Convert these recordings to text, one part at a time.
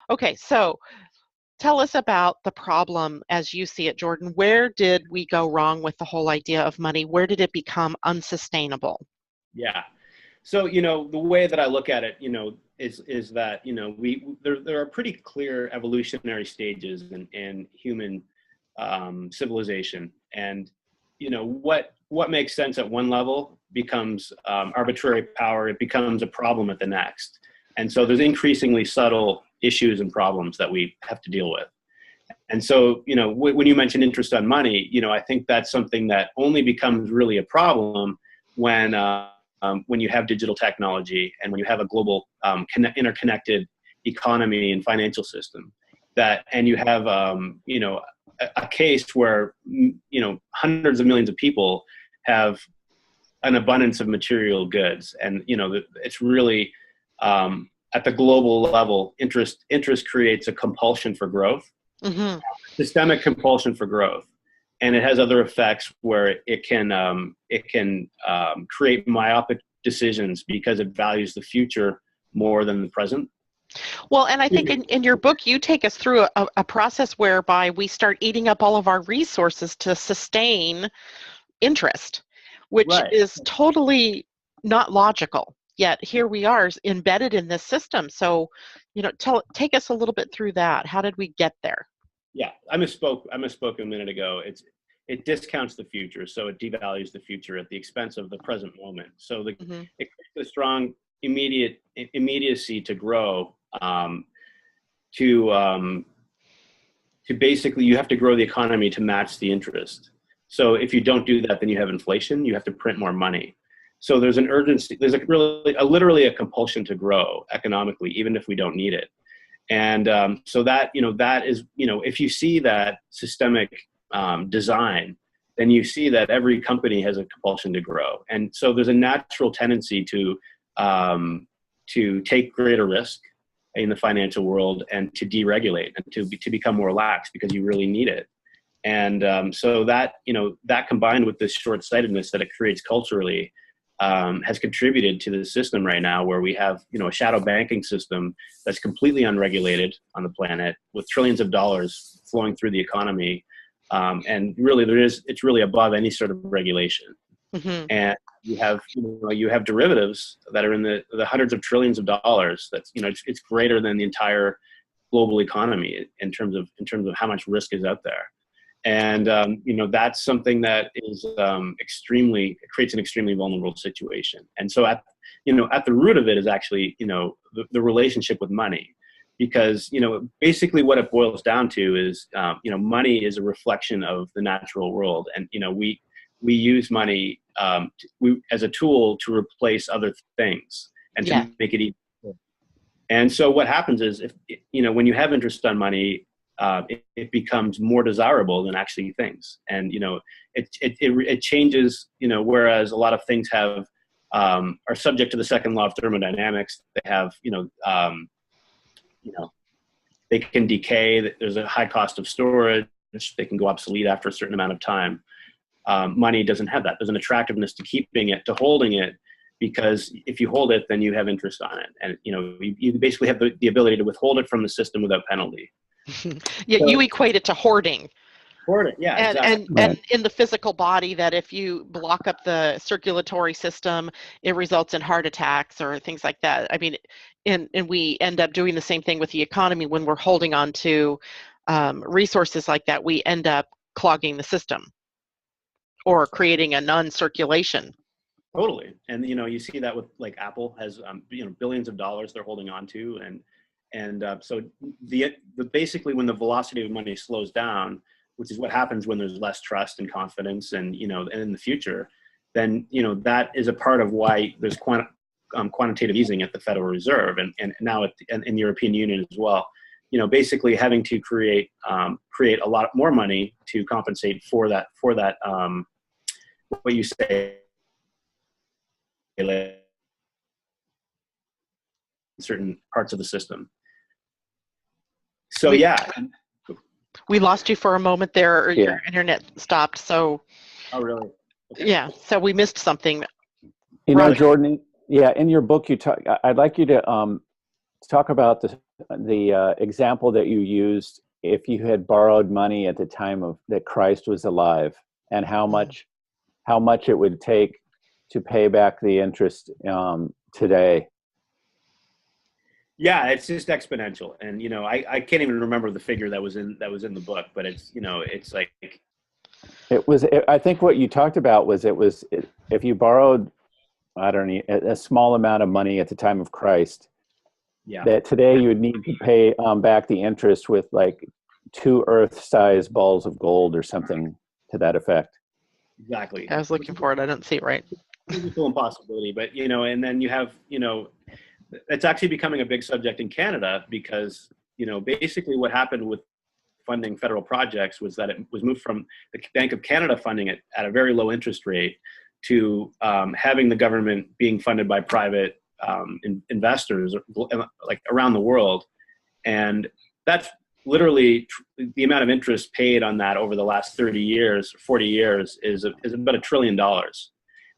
Okay, so tell us about the problem as you see it, Jordan. Where did we go wrong with the whole idea of money? Where did it become unsustainable? Yeah. So, the way that I look at it, is that, there are pretty clear evolutionary stages in human civilization. And, what makes sense at one level becomes arbitrary power. It becomes a problem at the next. And so there's increasingly subtle issues and problems that we have to deal with. And so, when you mention interest on money, I think that's something that only becomes really a problem when you have digital technology and when you have a global interconnected economy and financial system, and you have a case where hundreds of millions of people have an abundance of material goods, and it's really at the global level, interest creates a compulsion for growth, Mm-hmm. systemic compulsion for growth. And it has other effects where it can create myopic decisions because it values the future more than the present. Well, and I think in your book, you take us through a process whereby we start eating up all of our resources to sustain interest, which Right. is totally not logical. Yet here we are embedded in this system. So, take us a little bit through that. How did we get there? Yeah, I misspoke a minute ago. It discounts the future, so it devalues the future at the expense of the present moment. So Mm-hmm. it creates a strong immediacy to grow. To basically, you have to grow the economy to match the interest. So if you don't do that, then you have inflation. You have to print more money. So there's an urgency. There's literally a compulsion to grow economically, even if we don't need it. And so that is, if you see that systemic design, then you see that every company has a compulsion to grow. And so there's a natural tendency to take greater risk in the financial world and to deregulate and to become more lax because you really need it. And so that combined with this short-sightedness that it creates culturally, has contributed to the system right now where we have, a shadow banking system that's completely unregulated on the planet with trillions of dollars flowing through the economy. And really it's really above any sort of regulation. Mm-hmm. And you have derivatives that are in the hundreds of trillions of dollars. That's, it's greater than the entire global economy in terms of how much risk is out there. And, that's something that is it creates an extremely vulnerable situation. And so at the root of it is actually, the relationship with money, because, basically what it boils down to is, money is a reflection of the natural world. And, we use money as a tool to replace other things and to make it easy. And so what happens is when you have interest on money, it becomes more desirable than actually things. And, it changes, whereas a lot of things are subject to the second law of thermodynamics. They have, they can decay. There's a high cost of storage. They can go obsolete after a certain amount of time. Money doesn't have that. There's an attractiveness to keeping it, to holding it, because if you hold it, then you have interest on it. And, you basically have the ability to withhold it from the system without penalty. Yeah, so, you equate it to hoarding. Hoarding, yeah, and, exactly. And in the physical body, that if you block up the circulatory system, it results in heart attacks or things like that. I mean, and we end up doing the same thing with the economy when we're holding on to resources like that. We end up clogging the system or creating a non-circulation. Totally. And, you see that with like Apple has, billions of dollars they're holding on to. And so basically when the velocity of money slows down, which is what happens when there's less trust and confidence and, and in the future, then, that is a part of why there's quantitative easing at the Federal Reserve and now in the European Union as well, basically having to create a lot more money to compensate for that, what you say, certain parts of the system. So we lost you for a moment there, or your internet stopped. So. Oh, really? Okay. Yeah. So we missed something. Jordan. Yeah, in your book, I'd like you to talk about the example that you used, if you had borrowed money at the time of that Christ was alive, and how much it would take to pay back the interest today. Yeah, it's just exponential, and I can't even remember the figure that was in the book, but it's it's like I think what you talked about was if you borrowed, I don't know, a small amount of money at the time of Christ, yeah, that today you would need to pay back the interest with like 2 Earth-sized balls of gold or something to that effect. exactly. I was looking for it. I didn't see it right. Physical impossibility, but and then you have it's actually becoming a big subject in Canada because basically what happened with funding federal projects was that it was moved from the Bank of Canada funding it at a very low interest rate to having the government being funded by private investors like around the world, and that's literally the amount of interest paid on that over the last 30 years, 40 years is about $1 trillion.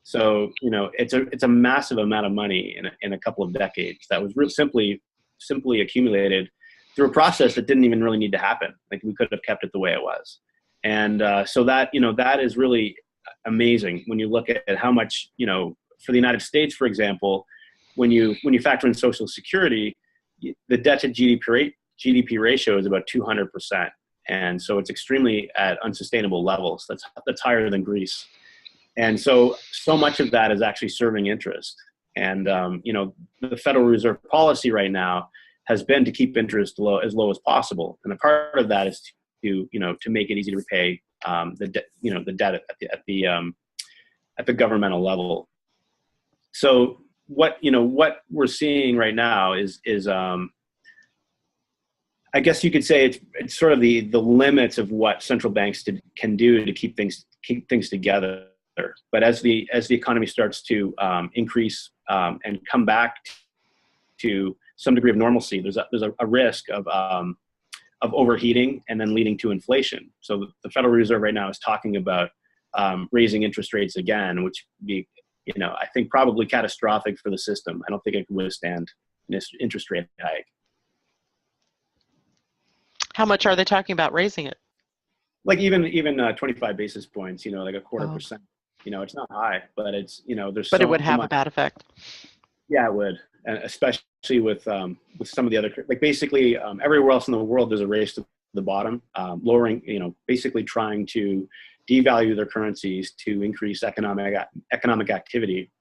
So it's a massive amount of money in a couple of decades that was simply accumulated through a process that didn't even really need to happen. Like we could have kept it the way it was, and so that that is really amazing when you look at how much for the United States, for example, when you factor in Social Security, the debt to GDP ratio is about 200%, and so it's extremely at unsustainable levels. That's higher than Greece. And so much of that is actually serving interest. And, the Federal Reserve policy right now has been to keep interest as low as possible. And a part of that is to make it easy to repay the debt at the governmental level. So what we're seeing right now is I guess you could say it's sort of the limits of what central banks can do to keep things together. But as the economy starts to increase and come back to some degree of normalcy, there's a risk of overheating and then leading to inflation. So the Federal Reserve right now is talking about raising interest rates again, which would be I think probably catastrophic for the system. I don't think it can withstand an interest rate hike. How much are they talking about raising it? Like even 25 basis points, like a quarter percent. It's not high, but it's there's. But it would have a bad effect. Yeah, it would, and especially with some of the other, like basically everywhere else in the world, there's a race to the bottom, lowering, basically trying to devalue their currencies to increase economic activity.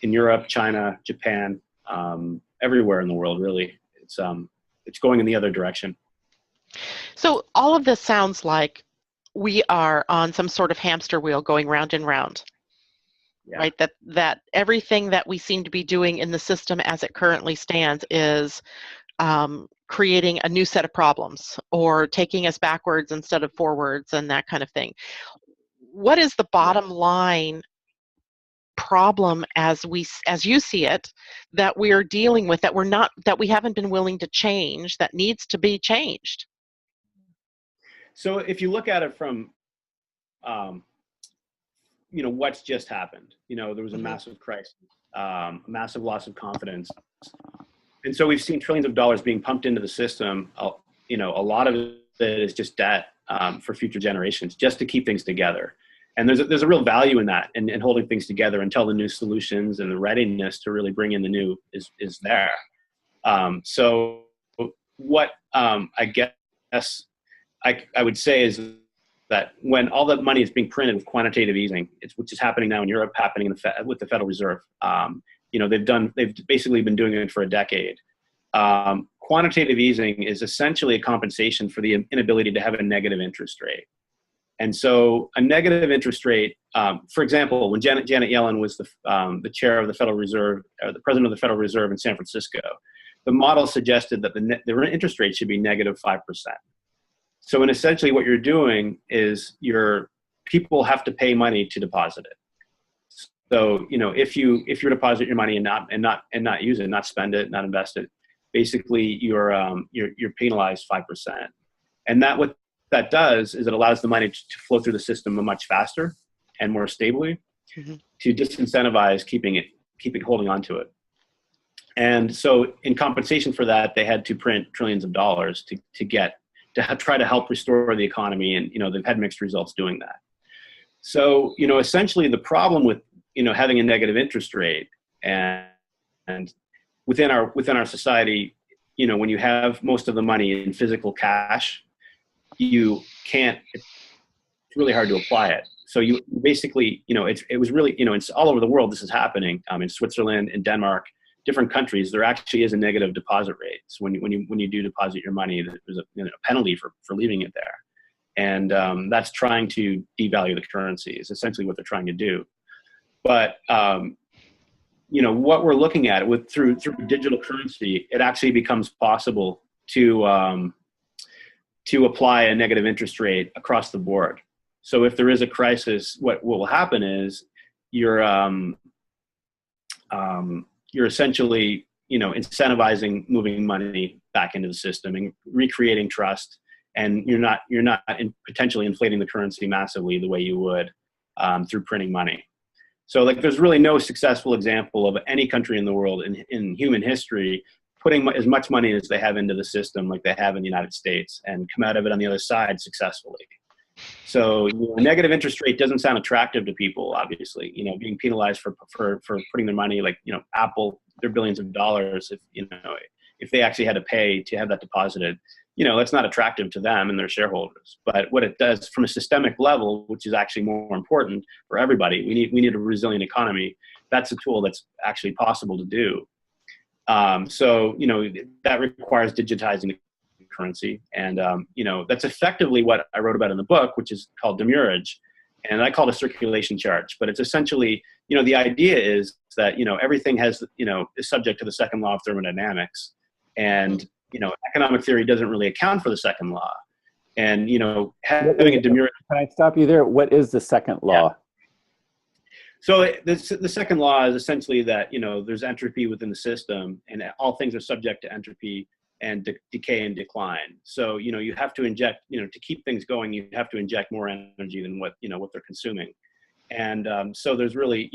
In Europe, China, Japan, everywhere in the world, really, it's going in the other direction. So all of this sounds like we are on some sort of hamster wheel going round and round, yeah. Right? That everything that we seem to be doing in the system as it currently stands is creating a new set of problems or taking us backwards instead of forwards and that kind of thing. What is the bottom line problem as you see it that we're dealing with that we haven't been willing to change, that needs to be changed? So if you look at it from, what's just happened, there was a massive crisis, a massive loss of confidence. And so we've seen trillions of dollars being pumped into the system. A lot of it is just debt for future generations, just to keep things together. And there's a real value in that and holding things together until the new solutions and the readiness to really bring in the new is there. So what I guess I would say is that when all the money is being printed with quantitative easing, which is happening now in Europe, happening with the Federal Reserve, they've basically been doing it for a decade. Quantitative easing is essentially a compensation for the inability to have a negative interest rate. And so a negative interest rate, for example, when Janet Yellen was the chair of the Federal Reserve, or the president of the Federal Reserve in San Francisco, the model suggested that the interest rate should be negative 5%. So in essentially what you're doing is people have to pay money to deposit it. So, if you deposit your money and not use it, not spend it, not invest it, basically you're penalized 5%. And what that does is it allows the money to flow through the system much faster and more stably to disincentivize keeping holding on to it. And so in compensation for that, they had to print trillions of dollars to try to help restore the economy. And, they've had mixed results doing that. So, essentially the problem with, having a negative interest rate and within our society, when you have most of the money in physical cash, it's really hard to apply it. So you basically, it was really, it's all over the world. This is happening in Switzerland, in Denmark, different countries. There actually is a negative deposit rate. So when you do deposit your money, there's a penalty for leaving it there. And that's trying to devalue the currency is essentially what they're trying to do. But, what we're looking at through digital currency, it actually becomes possible to apply a negative interest rate across the board. So if there is a crisis, what will happen is you're essentially, incentivizing moving money back into the system and recreating trust. And you're not potentially inflating the currency massively the way you would through printing money. So there's really no successful example of any country in the world in human history putting as much money as they have into the system like they have in the United States and come out of it on the other side successfully. So a negative interest rate doesn't sound attractive to people, obviously, being penalized for putting their money, Apple, their billions of dollars, if they actually had to pay to have that deposited, that's not attractive to them and their shareholders. But what it does from a systemic level, which is actually more important for everybody, we need a resilient economy. That's a tool that's actually possible to do. So that requires digitizing the currency. And, that's effectively what I wrote about in the book, which is called demurrage. And I call it a circulation charge. But it's essentially, the idea is that, everything is subject to the second law of thermodynamics. And, economic theory doesn't really account for the second law. And, having a demurrage. Can I stop you there? What is the second law? Yeah. So the second law is essentially that, there's entropy within the system and all things are subject to entropy and decay and decline. So, you have to inject, to keep things going, you have to inject more energy than what they're consuming. And so there's really,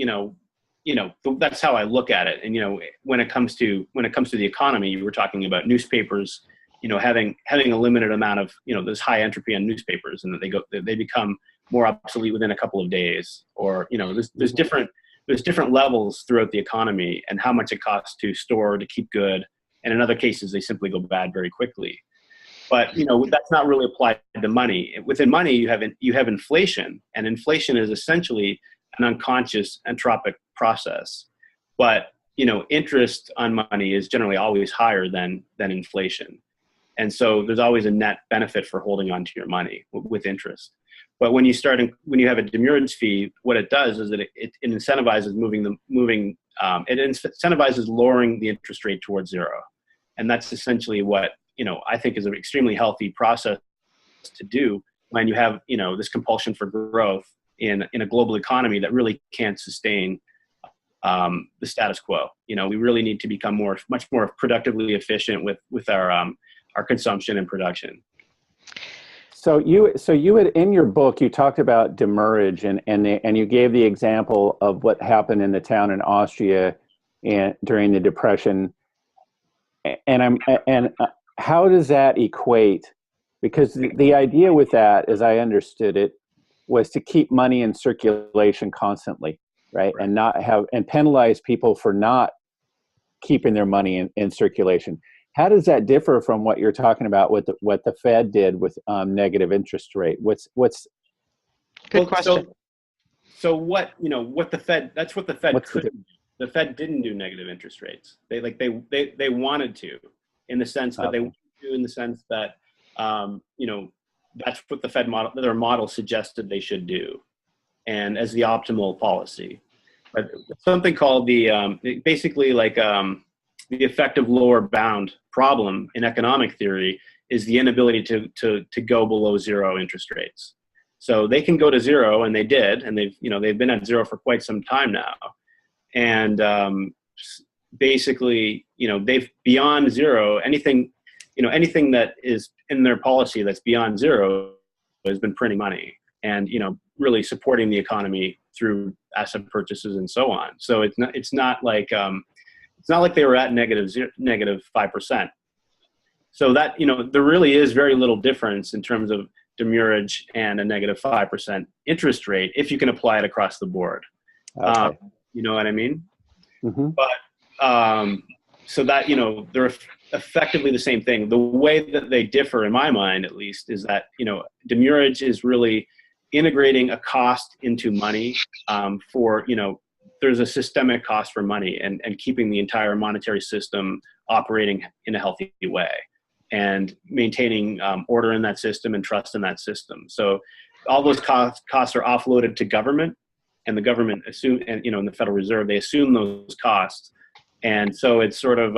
that's how I look at it. And, when it comes to the economy, you were talking about newspapers, having a limited amount of, there's high entropy on newspapers and that they become more obsolete within a couple of days, or, there's different levels throughout the economy and how much it costs to store, to keep good. And in other cases, they simply go bad very quickly. But, that's not really applied to money. Within money, you have inflation, and inflation is essentially an unconscious entropic process. But, interest on money is generally always higher than inflation. And so there's always a net benefit for holding on to your money with interest. But when you have a demurrage fee, what it does is that it incentivizes it incentivizes lowering the interest rate towards zero. And that's essentially what, I think is an extremely healthy process to do when you have, this compulsion for growth in a global economy that really can't sustain the status quo. We really need to become much more productively efficient with our consumption and production. So you had, in your book, you talked about demurrage and you gave the example of what happened in the town in Austria during the Depression. And how does that equate? Because the idea with that, as I understood it, was to keep money in circulation constantly, right? And not and penalize people for not keeping their money in circulation. How does that differ from what you're talking about with what the Fed did with negative interest rate? What's good question. So what the Fed, that's what the Fed couldn't do. The Fed didn't do negative interest rates. They wanted to, in the sense that that's what the Fed model, their model suggested they should do, and as the optimal policy. But something called the effective lower bound problem in economic theory is the inability to go below zero interest rates. So they can go to zero, and they did, and they've been at zero for quite some time now. And basically, they've beyond zero, anything that is in their policy that's beyond zero has been printing money and, really supporting the economy through asset purchases and so on. So it's not like It's not like they were at negative 5%. So that, there really is very little difference in terms of demurrage and a negative 5% interest rate if you can apply it across the board. Okay. You know what I mean? Mm-hmm. But so that, they're effectively the same thing. The way that they differ, in my mind at least, is that, demurrage is really integrating a cost into money for, there's a systemic cost for money and keeping the entire monetary system operating in a healthy way and maintaining order in that system and trust in that system. So all those costs are offloaded to government, and the government assume, and in the Federal Reserve, they assume those costs. And so it's sort of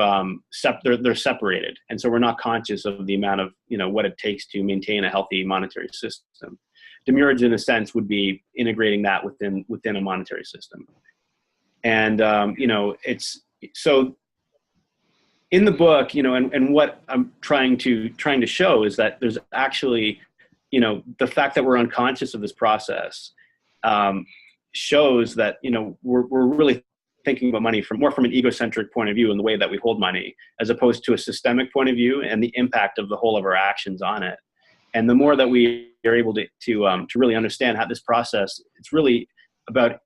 they're separated, and so we're not conscious of the amount of what it takes to maintain a healthy monetary system. Demurrage, in a sense, would be integrating that within a monetary system. And it's so in the book, and what I'm trying to show is that there's actually, the fact that we're unconscious of this process shows that we're really thinking about money more from an egocentric point of view in the way that we hold money, as opposed to a systemic point of view and the impact of the whole of our actions on it. And the more that we are able to really understand how this process, it's really about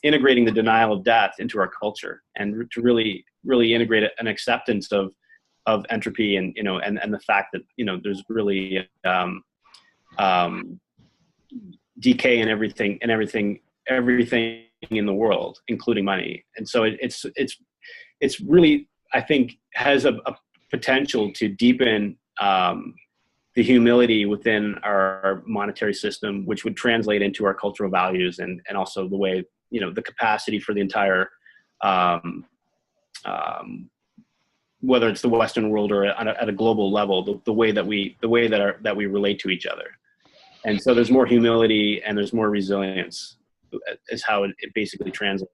integrating the denial of death into our culture, and to really integrate an acceptance of entropy and the fact that there's really decay in everything in the world, including money. And so it's really, I think, has a potential to deepen the humility within our monetary system, which would translate into our cultural values and also the way, the capacity for the entire, whether it's the Western world or at a global level, the way that we relate to each other. And so there's more humility and there's more resilience is how it basically translates.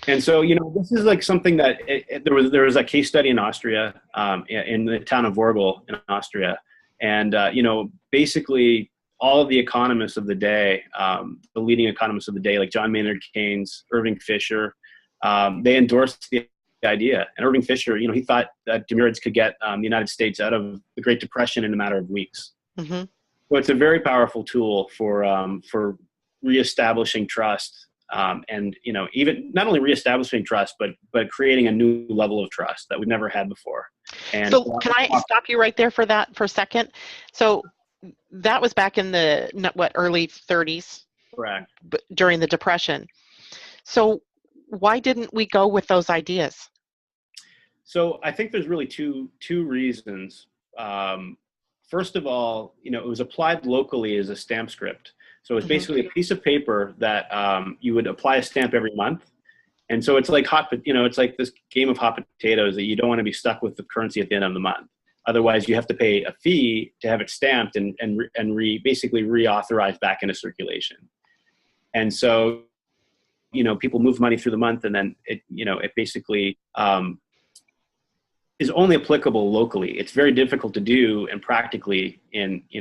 And so, this is like something that there was a case study in Austria, in the town of Vorgl in Austria. And, basically all of the economists of the day, the leading economists of the day, like John Maynard Keynes, Irving Fisher, they endorsed the idea. And Irving Fisher, he thought that demurrage could get the United States out of the Great Depression in a matter of weeks. Mm-hmm. So it's a very powerful tool for reestablishing trust, and even not only reestablishing trust, but creating a new level of trust that we've never had before. And so, can I stop you right there for a second? So that was back in the early 30s, correct? During the Depression. So why didn't we go with those ideas? So I think there's really two reasons. First of all, it was applied locally as a stamp script. So it's basically a piece of paper that you would apply a stamp every month. And so it's like it's like this game of hot potatoes that you don't want to be stuck with the currency at the end of the month. Otherwise, you have to pay a fee to have it stamped and basically reauthorized back into circulation. And so, people move money through the month, and then it basically is only applicable locally. It's very difficult to do, and practically in the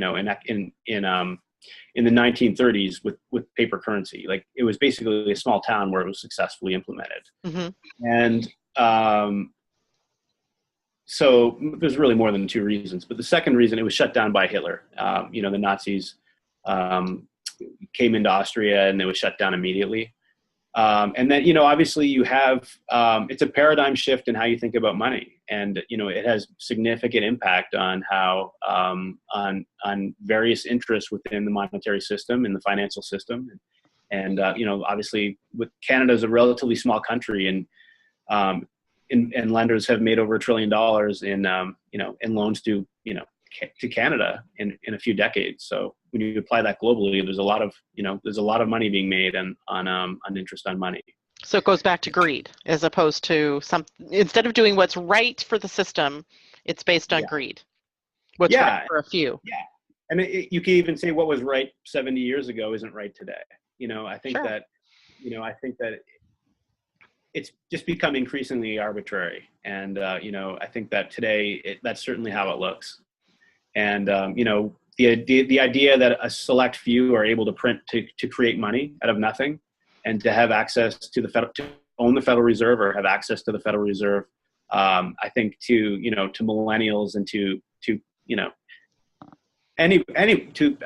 1930s with paper currency. Like, it was basically a small town where it was successfully implemented. Mm-hmm. And so there's really more than two reasons. But the second reason, it was shut down by Hitler. The Nazis came into Austria and it was shut down immediately. And then, obviously you have, it's a paradigm shift in how you think about money. And, it has significant impact on how, on various interests within the monetary system and the financial system. And obviously with Canada is a relatively small country, and lenders have made over $1 trillion in loans to Canada in a few decades. So when you apply that globally, there's a lot of money being made on interest on money. So it goes back to greed, as opposed to instead of doing what's right for the system, it's based on greed. What's right for a few. Yeah. And you can even say what was right 70 years ago isn't right today. I think that it's just become increasingly arbitrary. And, I think that today that's certainly how it looks. And, the idea that a select few are able to print to create money out of nothing, and to have access to own the Federal Reserve or have access to the Federal Reserve. I think to millennials and to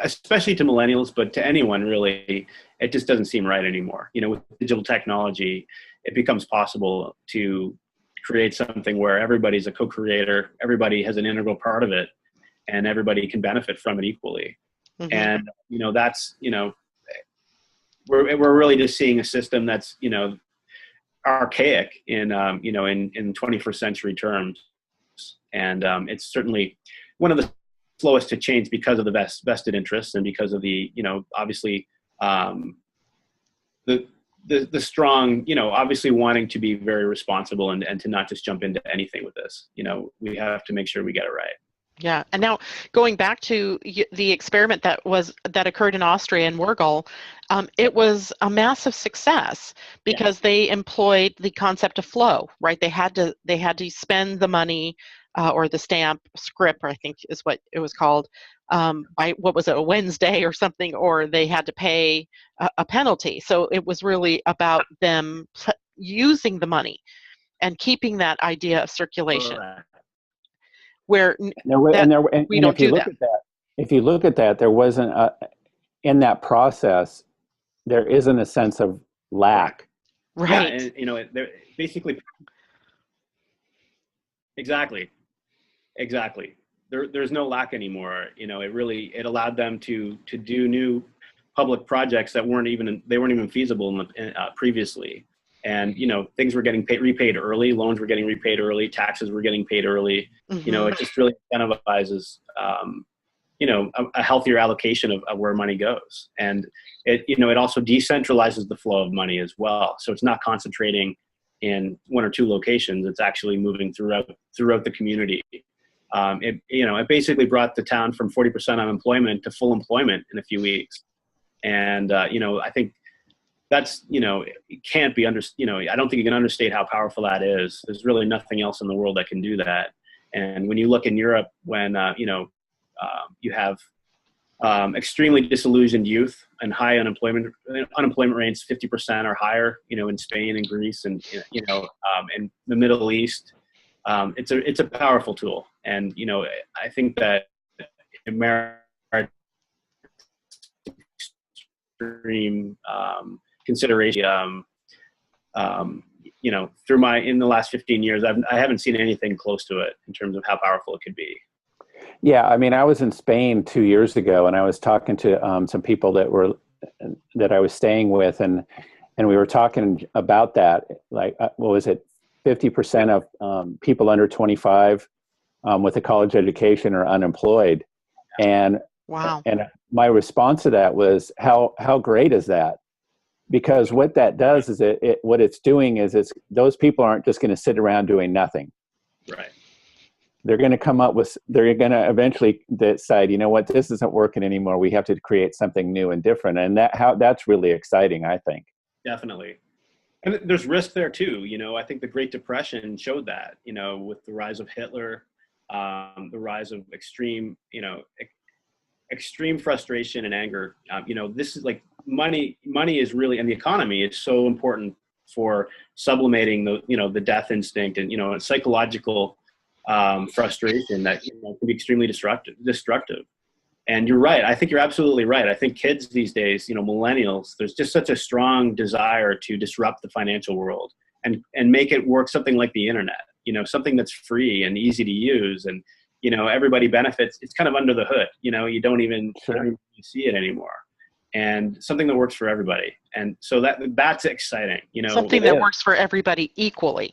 especially to millennials, but to anyone really, it just doesn't seem right anymore. With digital technology, it becomes possible to create something where everybody's a co-creator, everybody has an integral part of it, and everybody can benefit from it equally. Mm-hmm. And that's we're really just seeing a system that's archaic in 21st century terms, and it's certainly one of the slowest to change because of the vested interests and because of the obviously the strong obviously wanting to be very responsible and to not just jump into anything with this. We have to make sure we get it right. Yeah, and now going back to the experiment that occurred in Austria and Wurgel, it was a massive success because they employed the concept of flow, right? They had to spend the money or the stamp script, I think is what it was called, by what was it, a Wednesday or something, or they had to pay a penalty. So it was really about them using the money and keeping that idea of circulation. Correct. Where we don't do that. If you look at that, there wasn't in that process, there isn't a sense of lack. Right. Yeah, and, they're basically exactly. There's no lack anymore. It allowed them to do new public projects that weren't even feasible previously. And things were getting repaid early, loans were getting repaid early, taxes were getting paid early. Mm-hmm. It just really incentivizes a healthier allocation of where money goes. And it also decentralizes the flow of money as well. So it's not concentrating in one or two locations. It's actually moving throughout the community. It basically brought the town from 40% unemployment to full employment in a few weeks. And I think that's it can't be I don't think you can understate how powerful that is. There's really nothing else in the world that can do that. And when you look in Europe, when you have extremely disillusioned youth and high unemployment rates, 50% or higher, in Spain and Greece and in the Middle East, it's a powerful tool. And I think that America extreme consideration. In the last 15 years, I haven't seen anything close to it in terms of how powerful it could be. Yeah, I mean, I was in Spain 2 years ago, and I was talking to some people that I was staying with, and we were talking about that. Like, what was it? 50% of people under 25 with a college education are unemployed, and wow. And my response to that was, how great is that? Because what that does is what it's doing is those people aren't just going to sit around doing nothing. Right. They're going to eventually decide, what, this isn't working anymore. We have to create something new and different. And that's really exciting, I think. Definitely. And there's risk there too. I think the Great Depression showed that, with the rise of Hitler, the rise of extreme frustration and anger. This is like money is really, and the economy is so important for sublimating the death instinct and, psychological frustration that can be extremely destructive. And you're right. I think you're absolutely right. I think kids these days, millennials, there's just such a strong desire to disrupt the financial world and make it work something like the internet, something that's free and easy to use. And, everybody benefits. It's kind of under the hood, you don't even see it anymore. And something that works for everybody. And so that's exciting, Something that works for everybody equally.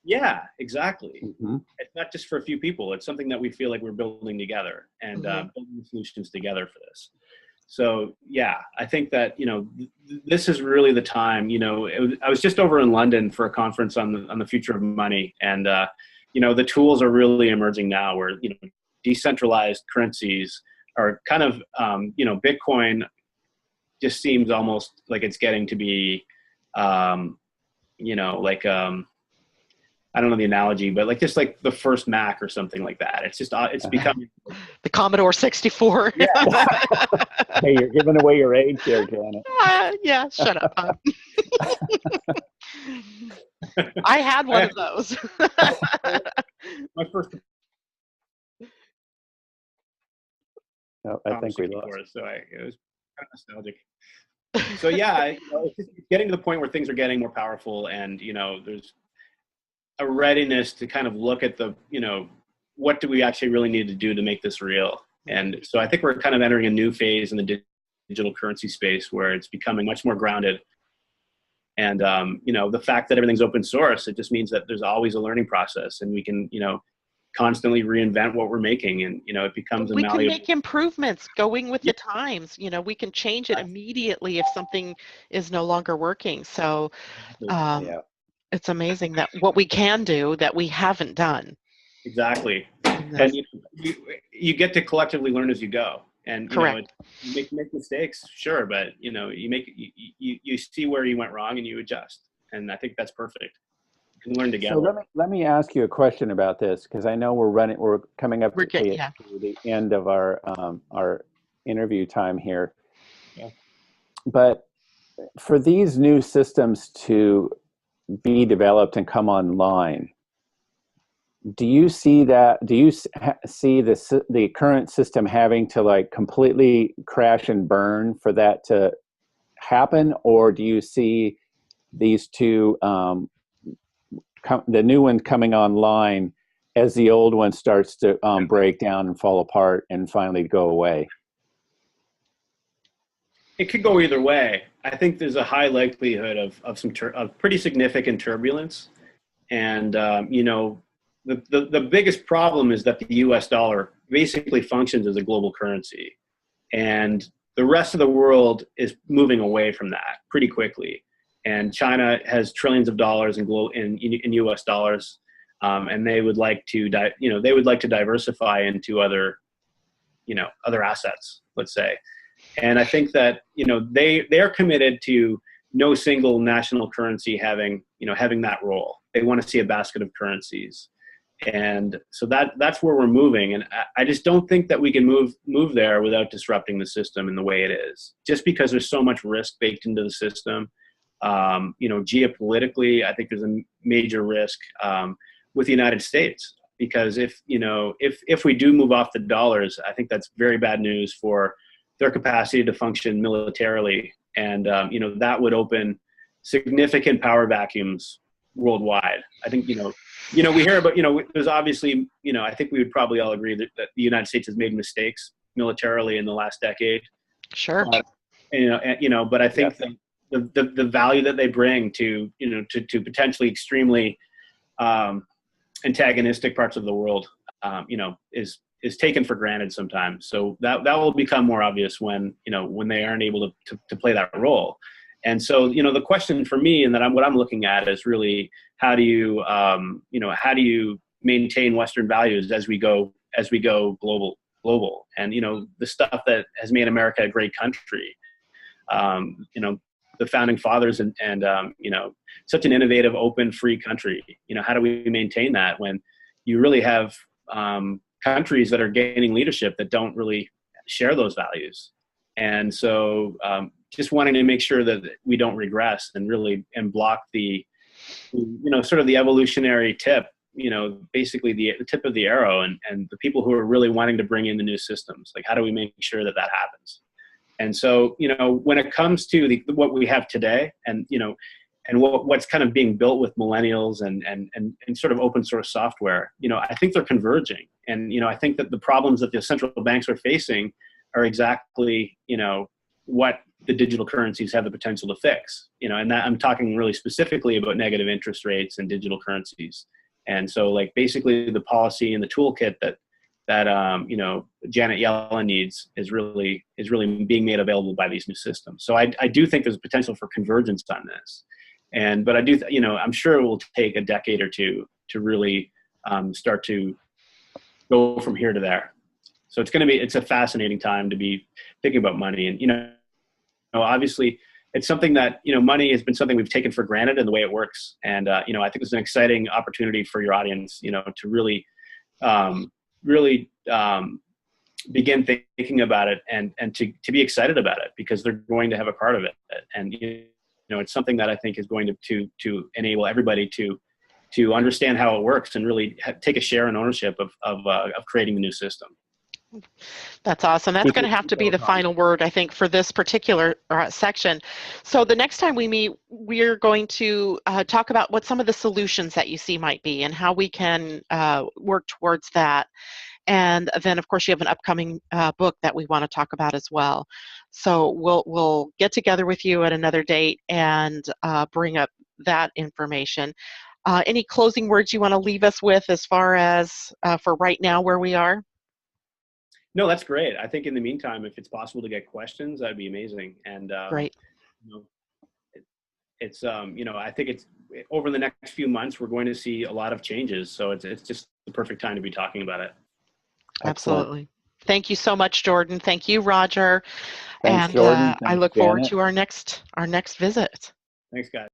Yeah, exactly. Mm-hmm. It's not just for a few people. It's something that we feel like we're building together and building solutions together for this. So yeah, I think that, this is really the time, I was just over in London for a conference on the future of money. And, the tools are really emerging now where, decentralized currencies are kind of, Bitcoin just seems almost like it's getting to be, I don't know the analogy, but like just like the first Mac or something like that. It's just it's becoming the Commodore 64. yeah. Hey, you're giving away your age there, Janet. Yeah, shut up. Huh? I had one of those. My first. No, I think we lost. So it was kind of nostalgic. So yeah, it's just getting to the point where things are getting more powerful, and there's a readiness to kind of look at the what do we actually really need to do to make this real. And so I think we're kind of entering a new phase in the digital currency space where it's becoming much more grounded. And the fact that everything's open source, it just means that there's always a learning process, and we can constantly reinvent what we're making, and it becomes we can make improvements going with the times. We can change it immediately if something is no longer working. So it's amazing that what we can do that we haven't done. Exactly. And you get to collectively learn as you go, and correct. You make mistakes, sure, but you see where you went wrong and you adjust, and I think that's perfect. You can learn together. So let me ask you a question about this, because I know we're coming up to the end of our interview time here. Yeah. But for these new systems to be developed and come online, do you see that? Do you see the current system having to like completely crash and burn for that to happen, or do you see these two, the new one coming online as the old one starts to break down and fall apart and finally go away? It could go either way. I think there's a high likelihood of some pretty significant turbulence, and the biggest problem is that the U.S. dollar basically functions as a global currency, and the rest of the world is moving away from that pretty quickly. And China has trillions of dollars in U.S. dollars, and they would like to diversify into other assets, let's say. And I think that they are committed to no single national currency having that role. They want to see a basket of currencies. And so that's where we're moving. And I just don't think that we can move there without disrupting the system in the way it is, just because there's so much risk baked into the system. Geopolitically, I think there's a major risk with the United States, because if we do move off the dollars, I think that's very bad news for their capacity to function militarily. And, that would open significant power vacuums worldwide. I think, we hear about, there's obviously, I think we would probably all agree that the United States has made mistakes militarily in the last decade. Sure. But I think the value that they bring to potentially extremely antagonistic parts of the world, is taken for granted sometimes. So that will become more obvious when they aren't able to play that role. And so, the question for me, and what I'm looking at is really how do you maintain Western values as we go global, and the stuff that has made America a great country. The founding fathers and such an innovative, open, free country. How do we maintain that when you really have countries that are gaining leadership that don't really share those values? And so just wanting to make sure that we don't regress and block the sort of the evolutionary tip, basically the tip of the arrow, and the people who are really wanting to bring in the new systems. Like, how do we make sure that happens? And so, when it comes to what we have today, and what's kind of being built with millennials and sort of open source software, I think they're converging. And, I think that the problems that the central banks are facing are exactly, what the digital currencies have the potential to fix, and that I'm talking really specifically about negative interest rates and digital currencies. And so, like, basically the policy and the toolkit that Janet Yellen needs is really being made available by these new systems. So I do think there's potential for convergence on this. But I do, I'm sure it will take a decade or two to really start to go from here to there. So it's a fascinating time to be thinking about money. And, obviously it's something that, money has been something we've taken for granted in the way it works. And, I think it's an exciting opportunity for your audience, to really, really begin thinking about it and to be excited about it, because they're going to have a part of it. And, it's something that I think is going to enable everybody to understand how it works and really take a share in ownership of creating the new system. That's awesome. That's going to have to be the final word, I think, for this particular section. So the next time we meet, we're going to talk about what some of the solutions that you see might be and how we can work towards that. And then, of course, you have an upcoming book that we want to talk about as well. So we'll get together with you at another date and bring up that information. Any closing words you want to leave us with as far as for right now where we are? No, that's great. I think in the meantime, if it's possible to get questions, that'd be amazing. And great. It's I think it's over the next few months we're going to see a lot of changes. So it's just the perfect time to be talking about it. Absolutely. Thank you so much, Jordan. Thank you, Roger. Thanks, and Jordan. I look forward to our next visit. Thanks, guys.